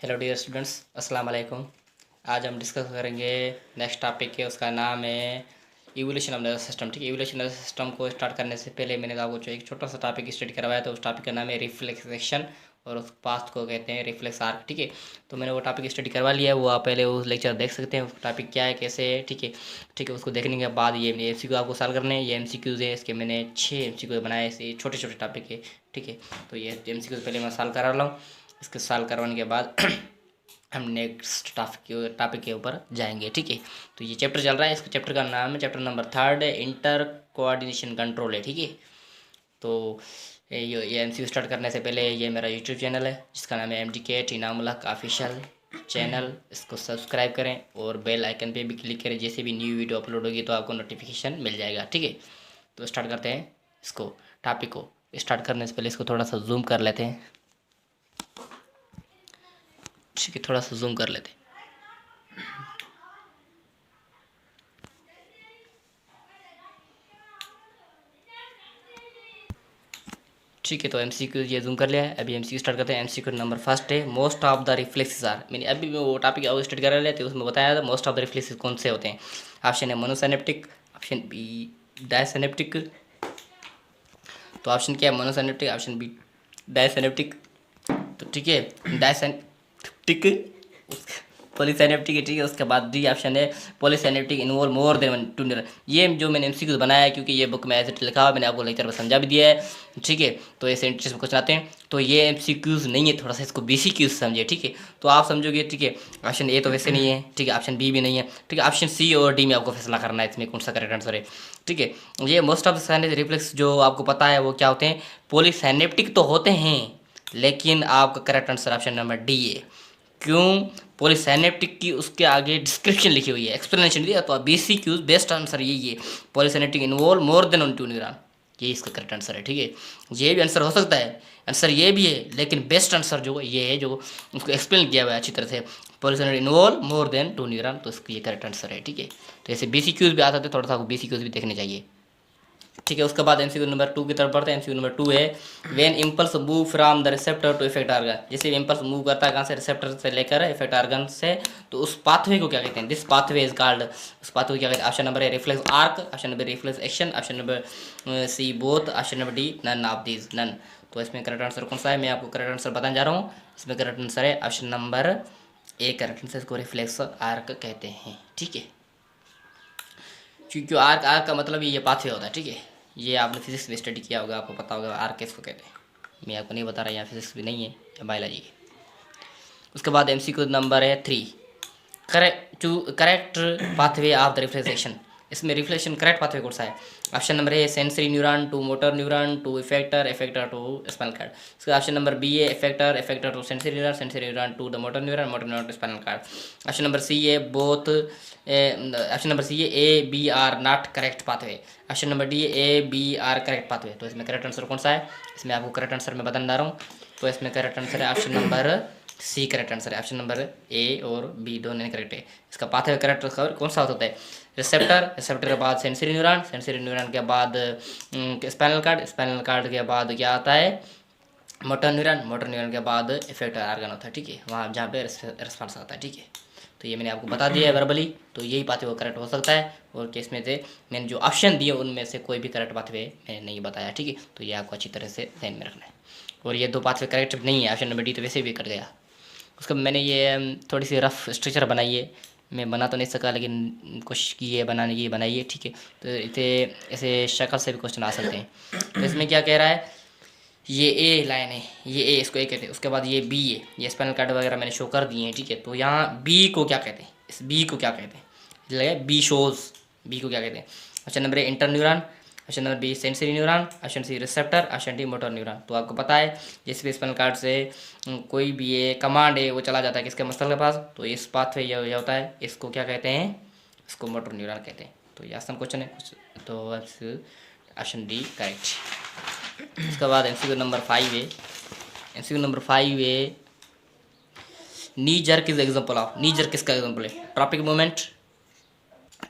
Hello dear students, अस्सलाम वालेकुम। आज हम डिस्कस करेंगे नेक्स्ट टॉपिक है, उसका नाम है इवोल्यूशन ऑफ नर्वस सिस्टम। ठीक है, इवोल्यूशन नर्वस सिस्टम को स्टार्ट करने से पहले मैंने आपको जो एक छोटा सा टॉपिक स्टडी करवाया, तो उस टॉपिक का नाम है रिफ्लेक्सेशन और उस पास्ट को कहते हैं रिफ्लेक्स आर्क। ठीक है, तो मैंने वो टॉपिक स्टडी करवा लिया है, वो आप पहले उस लेक्चर देख सकते हैं, टॉपिक क्या है कैसे है। ठीक है, ठीक है, उसको देखने के बाद ये MCQ आपको सॉल्व करने हैं। ये MCQs है, इसके मैंने 6 MCQ बनाए, ऐसे छोटे छोटे टॉपिक है। ठीक है, तो ये MCQ पहले मैं सॉल्व करा रहा हूँ। इसके सॉल्व करवाने के बाद हम नेक्स्ट टॉपिक के ऊपर जाएंगे। ठीक है, तो ये चैप्टर चल रहा है, इसका चैप्टर का नाम है, चैप्टर नंबर 3 है, इंटर कोऑर्डिनेशन कंट्रोल है। ठीक है, तो ये MCQ स्टार्ट करने से पहले ये मेरा यूट्यूब चैनल है जिसका नाम है MDK इनामुल हक ऑफिशियल चैनल। इसको सब्सक्राइब करें और बेल आइकन पे भी क्लिक करें, जैसे भी न्यू वीडियो अपलोड होगी तो आपको नोटिफिकेशन मिल जाएगा। ठीक है, तो स्टार्ट करते हैं इसको, टॉपिक को। स्टार्ट करने से पहले इसको थोड़ा सा जूम कर लेते हैं। ठीक है, थोड़ा सा जूम कर लेते हैं। ठीक है, तो MCQ ये जूम कर लिया है। अभी MCQ स्टार्ट करते हैं। MCQ नंबर फर्स्ट है, most of the reflexes are. मैंने अभी वो टॉपिक स्टार्ट कर लिया, तो उसमें बताया था मोस्ट ऑफ द रिफ्लेक्सेस कौन से होते हैं। ऑप्शन है मोनोसिनेप्टिक, ऑप्शन बी डायसिनेप्टिक। तो ऑप्शन क्या है? Monosynaptic, option B disynaptic. तो ठीक है, डायसिनेप्टिक पॉलीसाइनेप्टिक है। ठीक है, उसके बाद डी ऑप्शन है पॉलीसाइनेप्टिक इन्वॉल्व मोर देन 2 न्यूरॉन। ये जो मैंने MCQ बनाया है, क्योंकि ये बुक में ऐसे लिखा हुआ, मैंने आपको लेक्चर में समझा भी दिया है। ठीक है, तो ऐसे इंटरेस्ट में क्वेश्चन आते हैं, तो ये MCQs नहीं है, थोड़ा सा इसको BCQs समझिए। ठीक है, तो आप समझोगे। ठीक है, ऑप्शन ए तो वैसे नहीं है, ठीक है, ऑप्शन बी भी नहीं है। ठीक है, ऑप्शन सी और डी में आपको फैसला करना है, इसमें कौन सा करेक्ट आंसर है। ठीक है, ये most of the signage reflex जो आपको पता है वो क्या होते हैं, पॉलीसाइनेप्टिक तो होते हैं, लेकिन आपका correct answer option number D है। क्यों? पॉलीसाइनेप्टिक की उसके आगे डिस्क्रिप्शन लिखी हुई है, एक्सप्लेनेशन दिया, तो BCQs बेस्ट आंसर यही है, पॉलीसाइनेप्टिक इन्वॉल्व मोर देन 2 न्यूरॉन। ये इसका करेक्ट आंसर है। ठीक है, ये भी आंसर हो सकता है, आंसर ये भी है, लेकिन बेस्ट आंसर जो ये है, जो उसको एक्सप्लेन किया हुआ है अच्छी तरह से, पॉलीसाइनेप्टिक इन्वॉल्व मोर देन 2 न्यूरॉन, तो इसका ये करेक्ट आंसर है। ठीक है, तो ऐसे BCQs भी आ सकते, थोड़ा सा BCQs भी देखने चाहिए। ठीक है, उसके बाद MCQ नंबर 2 की तरफ बढ़ते हैं। MCQ नंबर 2 है when impulse move from the receptor to effect organ. जैसे इम्पल्स मूव करता है कहाँ से? रिसेप्टर से लेकर इफेक्ट ऑर्गन से, तो उस पाथवे को क्या कहते हैं? दिस पाथवे इज कॉल्ड, उस पाथवे को क्या कहते हैं? ऑप्शन नंबर है reflex arc, option number reflex action, option number C both, option number D none of these, none. तो इसमें करेक्ट आंसर कौन सा है? मैं आपको करेक्ट आंसर बताने जा रहा हूँ। इसमें करेक्ट आंसर है ऑप्शन नंबर ए, करेक्ट आंसर, इसको रिफ्लेक्स आर्क कहते हैं। ठीक है, क्योंकि आर्क आर्क का मतलब ये पाथवे होता है। ठीक है, ये आपने फिजिक्स में स्टडी किया होगा, आपको पता होगा आर्क किसको कहते हैं। मैं आपको नहीं बता रहा, यहाँ फिजिक्स भी नहीं है, या बायोलॉजी है। उसके बाद MCQ नंबर है 3, correct pathway of the reflection. इसमें रिफ्लेक्शन करेक्ट पाथवे कौन सा है? ऑप्शन नंबर है sensory neuron to motor neuron to effector, effector to spinal cord. इसका ऑप्शन नंबर बी है effector, effector to sensory neuron, sensory neuron to the motor neuron, motor neuron to spinal cord. Option number C है both, option number C है A, B are not correct pathway. Option number D है A, B are correct pathway. तो इसमें correct answer कौन सा है? इसमें आपको करेक्ट आंसर मैं बताने जा रहा हूँ। तो इसमें करेक्ट आंसर है option number C, correct answer है। ऑप्शन नंबर A और B दोनों करेक्ट है। इसका पाथवे करेक्ट कौन सा होता है? रिसेप्टर, रिसेप्टर के बाद सेंसरी न्यूरॉन, सेंसरी न्यूरॉन के बाद स्पाइनल कार्ड, स्पाइनल कार्ड के बाद क्या आता है? मोटर न्यूरॉन, मोटर न्यूरॉन के बाद इफेक्टर ऑर्गन होता है। ठीक है, वहाँ जहाँ पे रिस्पॉन्स आता है। ठीक है, तो ये मैंने आपको बता दिया है वर्बली, तो यही पाथवे वो करेक्ट हो सकता है। और केस में से मैंने जो ऑप्शन दिए उनमें से कोई भी करेक्ट पाथवे मैंने नहीं बताया। ठीक है, तो ये आपको अच्छी तरह से ध्यान में रखना है। और ये 2 पाथवे करेक्ट नहीं है, ऑप्शन नंबर डी तो वैसे भी कट गया। उसका मैंने ये थोड़ी सी रफ स्ट्रक्चर बनाई है, मैं बना तो नहीं सका, लेकिन कोशिश की है बनाने की, बनाई है। ठीक है, तो इसे ऐसे शक्ल से भी क्वेश्चन आ सकते हैं। तो इसमें क्या कह रहा है? ये ए लाइन है, ये ए, इसको ए कहते हैं। उसके बाद ये बी है, ये स्पाइनल कार्ड वगैरह मैंने शो कर दिए हैं। ठीक है, तो यहाँ बी को क्या कहते हैं? इस बी को क्या कहते हैं? लगे बी शोज, बी को क्या कहते हैं? Option number A inter neuron, option number B sensory neuron, option C receptor, option D motor neuron. तो आपको पता है जिस भी स्पाइनल कार्ड से कोई भी ये कमांड है वो चला जाता है किसके? मसल के पास। तो इस पाथवे ये होता है, इसको क्या कहते हैं? इसको मोटर न्यूरॉन कहते हैं। तो ये आसान क्वेश्चन है कुछ, तो ऑप्शन डी करेक्ट। उसके बाद MCQ नंबर 5 है, MCQ नंबर 5 है knee jerk is example of. Knee jerk किसका एग्जाम्पल है? ट्रॉपिक मूवमेंट,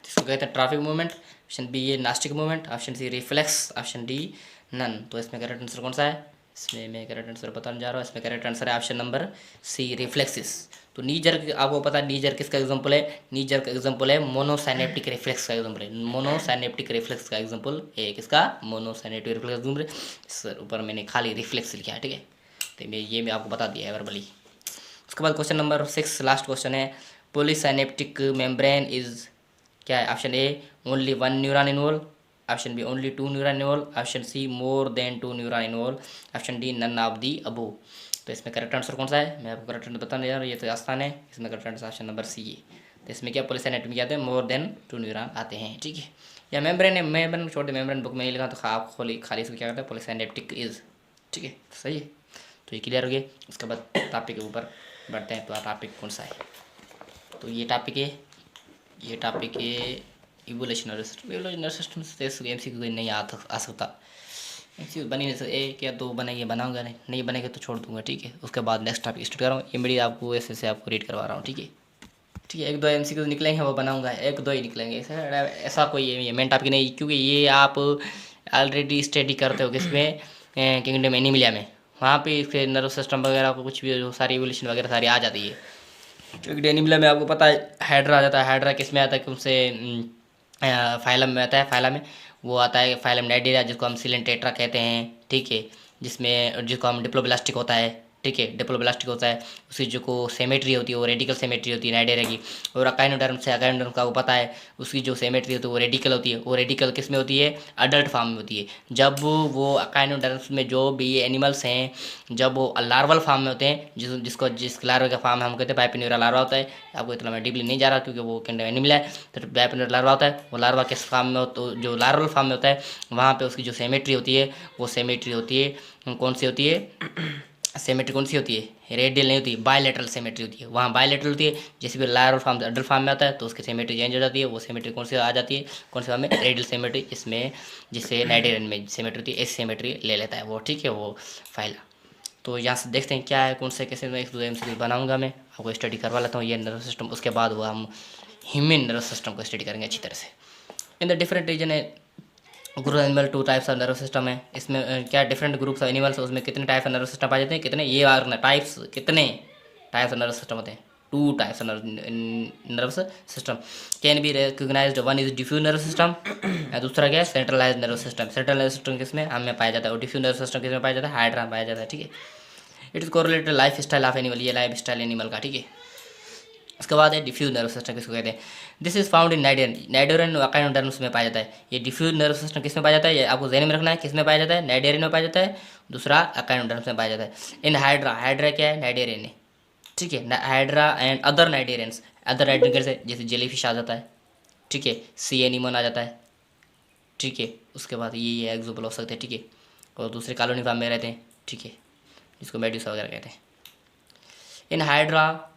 इसको कहते हैं ट्रॉपिक मूवमेंट। ऑप्शन बी है nastic movement, option C reflex, option D none. तो इसमें करेक्ट आंसर कौन सा है? इसमें मैं करेक्ट आंसर बताने जा रहा हूँ। इसमें करेक्ट आंसर है ऑप्शन नंबर सी, रिफ्लेक्सिस। तो नी जर्क आपको पता है नी जर्क किसका एग्जांपल है? नी जर्क का एग्जांपल है मोनोसाइनेप्टिक रिफ्लेक्स का एग्जांपल है। मोनोसाइनेप्टिक रिफ्लेक्स का एग्जांपल है किसका? मोनोसाइनेप्टिक रिफ्लेक्स एग्जांपल। सर ऊपर मैंने खाली रिफ्लेक्स लिखा है, ठीक है। तो मैं आपको बता दिया है वर्बली। उसके बाद क्वेश्चन नंबर 6 लास्ट क्वेश्चन है, पोलीसाइनेप्टिक मेम्ब्रेन इज क्या है? Option A only 1 neuron involve, option B only 2 neuron involve, option C more than 2 neuron involve, option D none of the above. तो इसमें करेक्ट आंसर कौन सा है? मैं आपको करेक्ट आंसर बताने जा रहा हूँ, ये तो आसान है। इसमें correct answer option number C है। तो इसमें क्या पोलीसाइनेप्टिक क्या आते हैं? मोर देन 2 न्यूरॉन आते हैं, ठीक है। या मेम्ब्रेन है, मेम्ब्रेन छोड़ दे, मेम्ब्रेन बुक में ही लिखा तो आप खाली इसको क्या करते हैं? पोलीसाइनेप्टिक इज, ठीक है, सही है। तो ये क्लियर हो गया। उसके बाद टॉपिक के ऊपर बढ़ते हैं। तो टॉपिक कौन सा है? तो ये टॉपिक है इवोल्यूशनरी सिस्टम। इवोल्यूशनरी सिस्टम से MCQ नहीं आ सकता, MCQ बनी नहीं सकता। एक या दो बनेंगे, बनाऊंगा नहीं बनेंगे तो छोड़ दूंगा, ठीक है। उसके बाद नेक्स्ट टॉपिक स्टार्ट कर रहा हूँ। इमीडिएट आपको ऐसे से आपको रीड करवा रहा हूँ, ठीक है। ठीक है, एक दो MCQ निकलेंगे वो बनाऊंगा, एक दो ही निकलेंगे, ऐसा कोई ये मेन टॉपिक नहीं, क्योंकि ये आप ऑलरेडी स्टडी करते हो किसमें? किंगडम एनिमिलिया में। वहाँ पे इसके नर्व सिस्टम वगैरह को कुछ भी जो सारी इवोल्यूशन वगैरह सारी आ जाती है। क्योंकि एनिमिलिया में आपको पता है हाइड्रा आ जाता है। हाइड्रा किस में आता है? उनसे फाइलम में आता है। फाइलम में वो आता है फाइलम नाइडेरिया, जिसको हम सिलेंट टेट्रा कहते हैं, ठीक है। जिसको हम डिप्लोब्लास्टिक होता है, ठीक है, डिप्लोब्लास्टिक होता है। उसकी जो को सेमेट्री होती है वो रेडिकल सेमेट्री होती है नाइडेरिया की। और अकाइनोडर्म से अकाइनोडर्म का वो पता है उसकी जो सेमेट्री होती है वो रेडिकल होती है। वो रेडिकल किस में होती है? अडल्ट फॉर्म में होती है। जब वो अकाइनोडर्म्स में जो भी एनिमल्स हैं, जब वो लार्वल फॉर्म में होते हैं, जिस लार्वा का फॉर्म हम कहते हैं बाइपिन्यूरा लार्वा होता है। आपको इतना मैं डीपली नहीं जा रहा क्योंकि वो किंगडम एनिमल है। तो बाइपिन्यूरा लार्वा होता है, वो लार्वा किस फॉर्म में तो जो लार्वल फॉर्म में होता है, वहाँ पे उसकी जो सेमेट्री होती है वो सेमेट्री होती है कौन सी होती है? सेमेट्री कौन सी होती है? रेडियल नहीं होती, बायलैटरल सेमेट्री होती है। वहाँ बायलैटरल होती है। जैसे भी लार्वल फॉर्म से अडल्ट फॉर्म में आता है तो उसकी सेमेट्री चेंज हो जाती है। वो सेमेट्री कौन सी आ जाती है? कौन सी फॉर्म में? Radial cemetery. इसमें जिससे नाइडेरियन में सेमेट्री होती है, ऐसी सेमेट्री ले लेता है वो, ठीक है, वो फाइला। तो यहाँ से देखते हैं क्या है, कौन से कैसे एक दो MCQ बनाऊंगा, मैं आपको स्टडी करवा लेता हूँ ये नर्व सिस्टम। उसके बाद वो हम ह्यूमन नर्व सिस्टम को स्टडी करेंगे अच्छी तरह से। इन द डिफरेंट रीजन है group animal, 2 types of nerve system है। इसमें क्या डिफरेंट ग्रुप्स ऑफ एनिमल्स, उसमें कितने टाइप्स ऑफ नर्व सिस्टम पाए जाते हैं? कितने ये टाइप्स, कितने टाइप्स ऑफ नर्व सिस्टम होते हैं? 2 types of nerve system can be recognised. One is diffuse nerve system और दूसरा क्या है? Centralise nerve system. Central nerve system किसमें हमें पाया जाता है? और डिफ्यूज नर्व सिस्टम किसमें पाया जाता है? हाइड्रा में पाया जाता है, ठीक है। It is correlated life style of animal, ये लाइफ स्टाइल एनिमल का, ठीक है। उसके बाद है डिफ्यूज नर्व सिस्टम, किसको कहते हैं? This is found in cnidarian echinoderms में पाया जाता है। ये डिफ्यूज नर्व सिस्टम किस में पाया जाता है? ये आपको ज़हन में रखना है, किस में पाया जाता है? नाइडेरियन में पाया जाता है। दूसरा अकाइनोडर्म्स में पाया जाता है। इन हाइड्रा, हाइड्रा क्या है? नाइडेरियन है, ठीक है। Hydra and other cnidarians, other cnidarian कैसे? जैसे जेलीफिश आ जाता है, ठीक है, सी एनिमन आ जाता है, ठीक है। उसके बाद ये एग्जाम्पल हो सकते हैं, ठीक है। और दूसरे कॉलोनी फार्म में रहते हैं, ठीक है, जिसको मेड्यूसा वगैरह कहते हैं। In hydra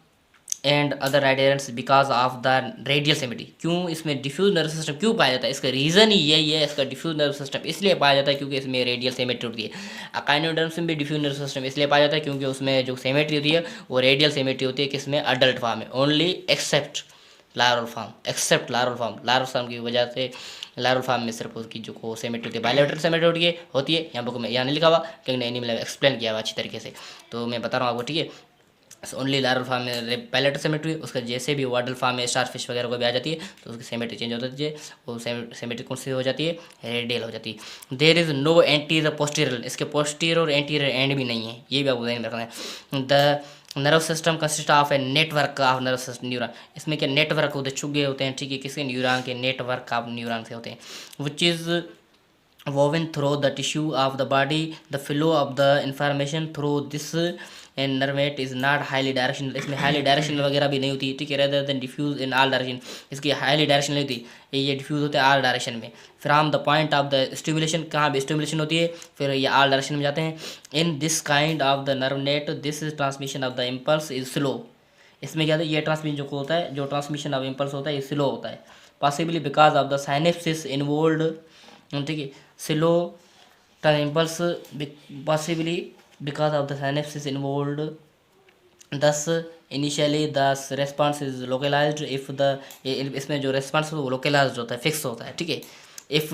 and other cnidarians because of the radial symmetry. क्यों इसमें डिफ्यूज नर्व सिस्टम क्यों पाया जाता है? इसका रीज़न ही यही है, इसका डिफ्यूज नर्व सिस्टम इसलिए पाया जाता है क्योंकि इसमें रेडियल सेमेट्री होती है। अकाइनोडर्म्स में भी डिफ्यूज नर्व सिस्टम इसलिए पाया जाता है क्योंकि उसमें जो सेमेट्री होती है वो रेडियल सेमेट्री होती है। किसमें? अडल्ट फॉर्म में only, except larval form, except larval form. Larval form की वजह से लार्वल फॉर्म में सिर्फ उसकी जो को सेमेट्री होती है बायलैटरल सेमेट्री होती है। यहाँ बुक में यहाँ नहीं लिखा हुआ लेकिन एनिमल एक्सप्लेन किया हुआ अच्छी तरीके से, तो मैं बता रहा हूँ आपको, ठीक है। ओनली लार्वल फॉर्म में बायलैटरल सेमेट्री, उसका जैसे भी वाडल फॉर्म में स्टारफिश वगैरह को भी आ जाती है तो उसकी सेमेट्री चेंज हो जाती है। वो सेमेट्री कौन सी हो जाती है? रेडियल हो जाती है। There is no anterior posterior, इसके पोस्टीरियर और एंटीरियर एंड भी नहीं है, ये भी आपको ध्यान रखना है। The nerve system consist of a network of nerve system neuron. इसमें क्या नेटवर्क होते हैं? चुगे होते हैं, ठीक है, किसके? न्यूरॉन के, नेटवर्क ऑफ न्यूरॉन से होते हैं। Which is woven through the tissue of the body, the flow of the information through this and nervate is not highly directional। इसमें highly directional वगैरह भी नहीं होती, ठीक है। rather than diffuse in all direction, इसकी highly directional नहीं होती, ये diffuse होते हैं all direction में। from the point of the stimulation, कहाँ भी stimulation होती है फिर ये all direction में जाते हैं। in this kind of the nerve net this is transmission of the impulse is slow। इसमें क्या होता है? ये ट्रांसमिशन जो होता है, जो ट्रांसमिशन ऑफ इम्पल्स होता है ये स्लो होता है, possibly because of the synapsis involved, ठीक है। Slow impulse possibly because of the synapses involved, thus initially the response is localized if the इसमें जो response है वो localized होता है, fix होता है, ठीक है। if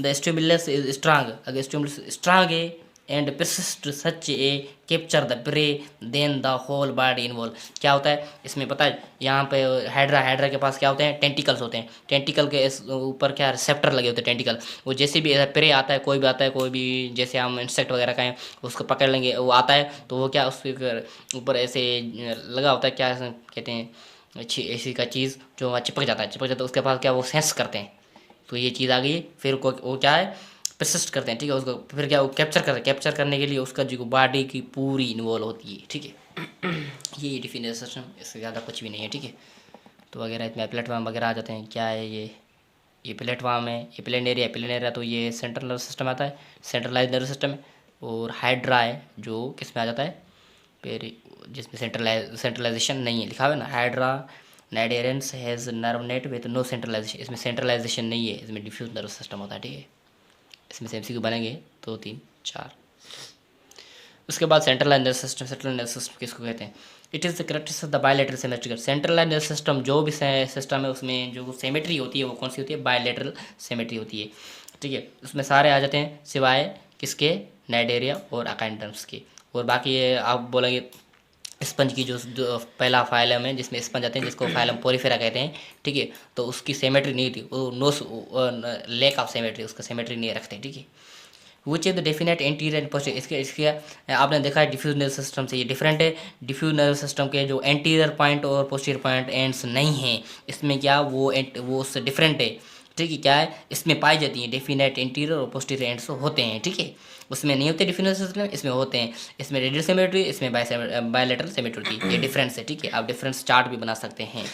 the stimulus is strong, अगर stimulus strong है and persists such a capture the prey then the whole body involved। क्या होता है इसमें पता है, यहाँ पे हाइड्रा के पास क्या होते हैं, टेंटिकल्स होते हैं। टेंटिकल के ऊपर क्या रिसेप्टर लगे होते हैं टेंटिकल। वो जैसे भी प्रे आता है, कोई भी आता है, कोई भी जैसे हम इंसेक्ट वगैरह का है उसको पकड़ लेंगे, वो आता है तो वो क्या उसके ऊपर ऐसे लगा होता है, क्या कहते हैं, अच्छी ऐसी का चीज़ जो वहाँ चिपक जाता है, उसके पास क्या वो सेंस करते हैं। तो ये चीज़ आ गई, फिर वो क्या है परसिस्ट करते हैं, ठीक है। उसको फिर क्या वो कैप्चर करने के लिए उसका जो बॉडी की पूरी इन्वॉल्व होती है, ठीक है। ये डिफिनेशन सिस्टम, इससे ज़्यादा कुछ भी नहीं है, ठीक है। तो वगैरह इसमें प्लेटफॉर्म वगैरह आ जाते हैं। क्या है ये प्लेटफॉर्म है, ये प्लेन एरिया तो ये सेंट्रल नर्वस सिस्टम आता है, सेंट्रलाइज नर्वस सिस्टम है। और हाइड्रा है जो किस में आ जाता है, फिर जिसमें सेंट्रलाइजेशन नहीं है, लिखा हुआ है ना, hydra cnidarians has nerve net with no centralisation. इसमें सेंट्रलाइजेशन नहीं है, इसमें डिफ्यूज नर्वस सिस्टम होता है, ठीक है। इसमें से MCQ बनेंगे 2 3 4। उसके बाद सेंट्रल नर्वस सिस्टम किसको कहते हैं? It is the characteristics of the bilateral symmetrical. Central nervous system जो भी सिस्टम है उसमें जो सिमेट्री होती है वो कौन सी होती है, बायलैटरल सिमेट्री होती है, ठीक है। उसमें सारे आ जाते हैं सिवाय किसके, नाइडेरिया और अकाइंडम्स के। और बाकी ये आप बोलेंगे स्पंज की जो पहला फाइलम है जिसमें स्पंज आते हैं, जिसको फाइलम पोरीफेरा कहते हैं, ठीक है। तो उसकी सिमेट्री नहीं थी, वो नो लैक ऑफ सिमेट्री, उसका सिमेट्री नहीं रखते, ठीक है। Which is the definite anterior and posterior. इसके आपने देखा है डिफ्यूज नर्वस सिस्टम से ये डिफरेंट है। डिफ्यूज नर्वस सिस्टम के जो एंटीरियर पॉइंट और पोस्टीरियर पॉइंट एंड्स नहीं हैं, इसमें क्या वो उससे डिफरेंट है, ठीक है। क्या है इसमें पाई जाती है डेफिनेट एंटीरियर और पोस्टीरियर एंड्स होते हैं, ठीक है। उसमें नहीं होते डिफ्यूज नर्वस सिस्टम, इसमें होते हैं। इसमें रेडियल सिमेट्री, इसमें बायलैटरल सिमेट्री होती है, ये डिफरेंस है, ठीक है। आप डिफरेंस चार्ट भी बना सकते हैं।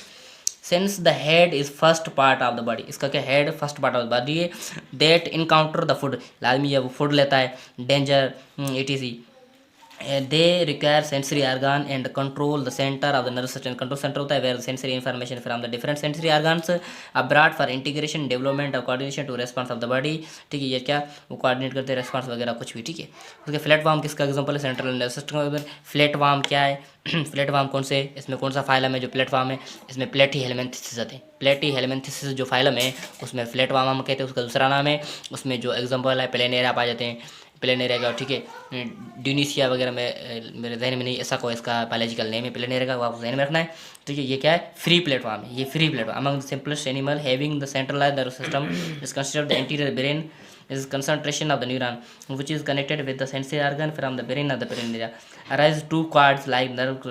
Since the head is first part of the body, इसका क्या head first part of the body है। दैट इनकाउंटर द फूड, आदमी जब फूड लेता है, danger etc, they require sensory organ and control the centre of the nervous system. Control centre होता है where sensory information from the different sensory organs abroad for integration development और coordination to response of the body, ठीक है। ये क्या वो coordinate करते हैं रेस्पॉन्स वगैरह कुछ भी, ठीक है। उसके फ्लैट वार्म किसका एग्जांपल है, central nervous system. Flat worm क्या है फ्लैट वार्म कौन से, इसमें कौन सा फाइलम है जो प्लेट वार्म है, इसमें प्लेटी हेलमेंथिसिस आते हैं। प्लेटी हेलमेंथिसिस जो फाइलम है उसमें फ्लैट वार्म हम कहते हैं, उसका दूसरा नाम है। उसमें जो एग्जांपल है प्लेनेरिया आ जाते हैं, प्लेनेरिया का, ठीक है। ड्यूनिसिया वगैरह में मेरे जहन में नहीं ऐसा कोई इसका बायोलॉजिकल नेम है प्लेनेरिया का, आपको जहन में रखना है, ठीक है। ये क्या है, फ्री प्लेटफॉर्म है, ये free platform. Among the simplest animal having the centralised nervous system is considered the anterior brain is concentration of the neuron which is connected with the sensory organ from the brain of the planaria arise two cords like nerve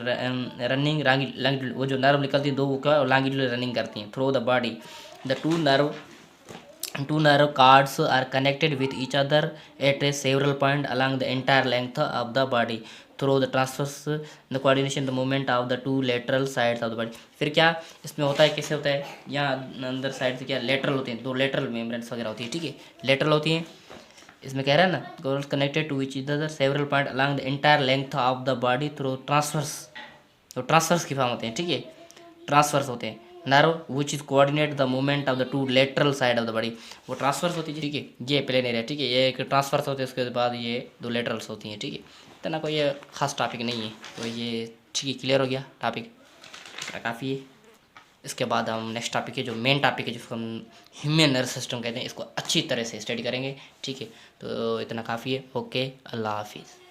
running longitudinal, वो जो nerve निकलती है दो वो क्या longitudinal running करती हैं through the body। the two nerve cords are connected with each other at a several point along the entire length of the body through the transverse the coordination the movement of the two lateral sides of the body। फिर क्या इसमें होता है, कैसे होता है, यहाँ अंदर साइड से क्या लेटरल होते हैं, दो लेटरल मेम्ब्रेन्स वगैरह होती है, ठीक है, लेटरल होती हैं। इसमें कह रहा है ना, goals connected to which other several point along the entire length of the body through transverse. तो ट्रांसवर्स की फॉर्म होते हैं, ठीक है, ट्रांसवर्स होते हैं। Nerve which is coordinate the movement of the two lateral side of the body, वो transverse होती है, ठीक है। ये प्लेन एरिया, ठीक है, ये एक ट्रांसवर्स होते हैं, उसके बाद ये दो लेटरल्स होती हैं, ठीक है। इतना कोई ये खास टॉपिक नहीं है, तो ये ठीक है, क्लियर हो गया टॉपिक, काफ़ी है। इसके बाद हम नेक्स्ट टॉपिक है जो मेन टॉपिक है जिसको हम ह्यूमन नर्वस सिस्टम कहते हैं, इसको अच्छी तरह से स्टडी करेंगे, ठीक है। तो इतना काफ़ी है, ओके, अल्लाह हाफिज़।